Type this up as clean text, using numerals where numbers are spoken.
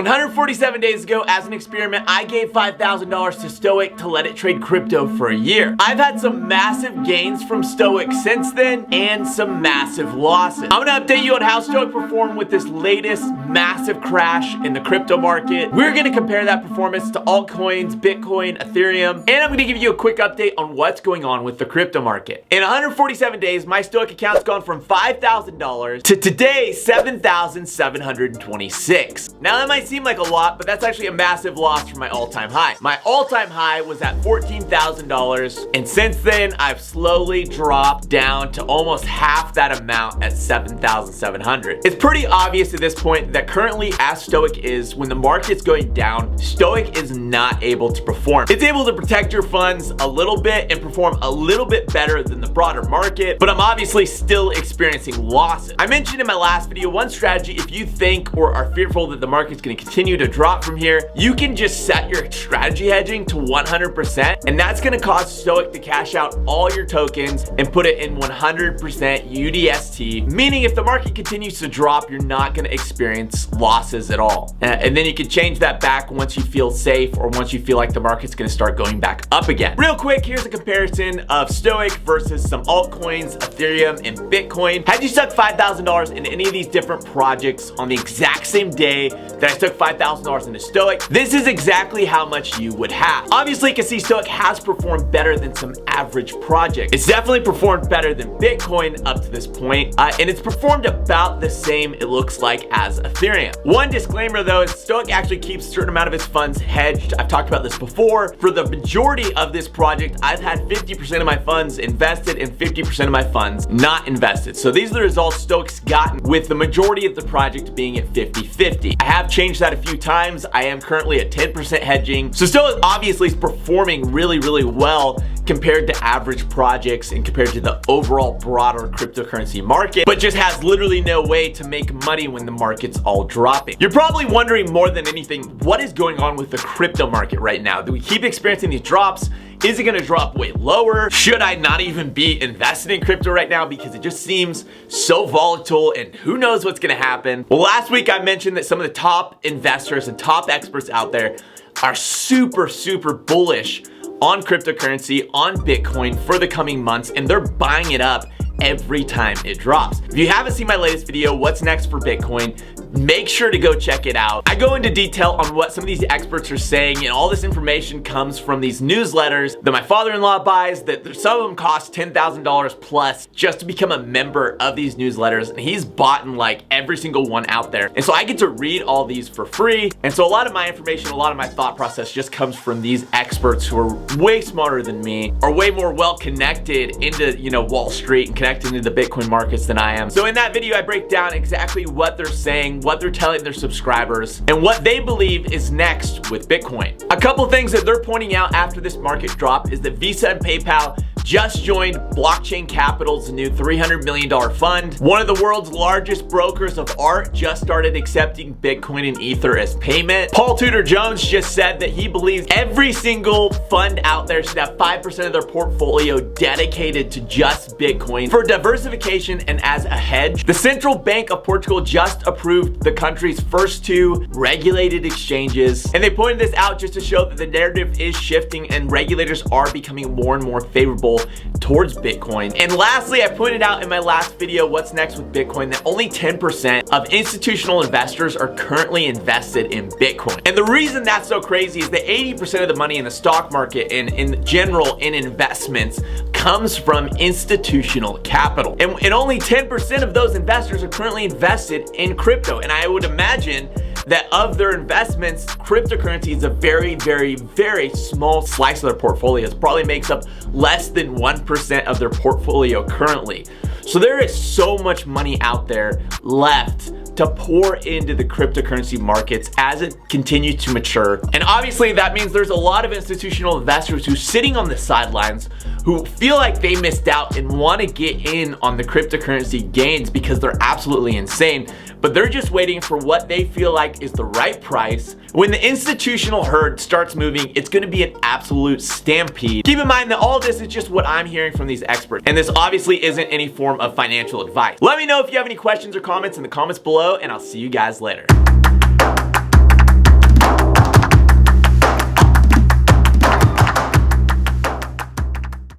147 days ago, as an experiment, I gave $5,000 to Stoic to let it trade crypto for a year. I've had some massive gains from Stoic since then and some massive losses. I'm gonna update you on how Stoic performed with this latest massive crash in the crypto market. We're gonna compare that performance to altcoins, Bitcoin, Ethereum, and I'm gonna give you a quick update on what's going on with the crypto market. In 147 days, my Stoic account's gone from $5,000 to today, $7,726. Now that might seem like a lot, but that's actually a massive loss from my all-time high. My all-time high was at $14,000, and since then, I've slowly dropped down to almost half that amount at $7,700. It's pretty obvious at this point that currently, as Stoic is, when the market's going down, Stoic is not able to perform. It's able to protect your funds a little bit and perform a little bit better than the broader market, but I'm obviously still experiencing losses. I mentioned in my last video, one strategy, if you think or are fearful that the market's going to continue to drop from here, you can just set your strategy hedging to 100%, and that's going to cause Stoic to cash out all your tokens and put it in 100% UDST, meaning if the market continues to drop, you're not going to experience losses at all. And then you can change that back once you feel safe or once you feel like the market's going to start going back up again. Real quick, here's a comparison of Stoic versus some altcoins, Ethereum, and Bitcoin. Had you stuck $5,000 in any of these different projects on the exact same day that I took $5,000 into Stoic, this is exactly how much you would have. Obviously, you can see Stoic has performed better than some average projects. It's definitely performed better than Bitcoin up to this point, and it's performed about the same, it looks like, as Ethereum. One disclaimer though is Stoic actually keeps a certain amount of its funds hedged. I've talked about this before. For the majority of this project, I've had 50% of my funds invested and 50% of my funds not invested. So these are the results Stoic's gotten with the majority of the project being at 50-50. I have changed that a few times. I am currently at 10% hedging. So Stoic obviously is performing really well compared to average projects and compared to the overall broader cryptocurrency market, but just has literally no way to make money when the market's all dropping. You're probably wondering more than anything, what is going on with the crypto market right now? Do we keep experiencing these drops? Is it gonna drop way lower? Should I not even be invested in crypto right now because it just seems so volatile and who knows what's gonna happen? Well, last week I mentioned that some of the top investors and top experts out there are super bullish on cryptocurrency, on Bitcoin for the coming months, and they're buying it up every time it drops. If you haven't seen my latest video, what's next for Bitcoin, make sure to go check it out. I go into detail on what some of these experts are saying, and all this information comes from these newsletters that my father-in-law buys, that some of them cost $10,000 plus just to become a member of these newsletters, and he's bought in like every single one out there. And so I get to read all these for free, and so a lot of my information, a lot of my thought process just comes from these experts who are way smarter than me, are way more well connected into, Wall Street and connected into the Bitcoin markets than I am. So in that video, I break down exactly what they're saying, what they're telling their subscribers, and what they believe is next with Bitcoin. A couple things that they're pointing out after this market drop is that Visa and PayPal just joined Blockchain Capital's new $300 million fund. One of the world's largest brokers of art just started accepting Bitcoin and Ether as payment. Paul Tudor Jones just said that he believes every single fund out there should have 5% of their portfolio dedicated to just Bitcoin for diversification and as a hedge. The Central Bank of Portugal just approved the country's first 2 regulated exchanges, and they pointed this out just to show that the narrative is shifting and regulators are becoming more and more favorable towards Bitcoin. And lastly, I pointed out in my last video, what's next with Bitcoin, that only 10% of institutional investors are currently invested in Bitcoin. And the reason that's so crazy is that 80% of the money in the stock market and in general in investments comes from institutional capital. And only 10% of those investors are currently invested in crypto. And I would imagine that of their investments, cryptocurrency is a very small slice of their portfolios. Probably makes up less than 1% of their portfolio currently. So there is so much money out there left to pour into the cryptocurrency markets as it continues to mature. And obviously that means there's a lot of institutional investors who are sitting on the sidelines who feel like they missed out and want to get in on the cryptocurrency gains because they're absolutely insane, but they're just waiting for what they feel like is the right price. When the institutional herd starts moving, it's going to be an absolute stampede. Keep in mind that all this is just what I'm hearing from these experts, and this obviously isn't any form of financial advice. Let me know if you have any questions or comments in the comments below, and I'll see you guys later.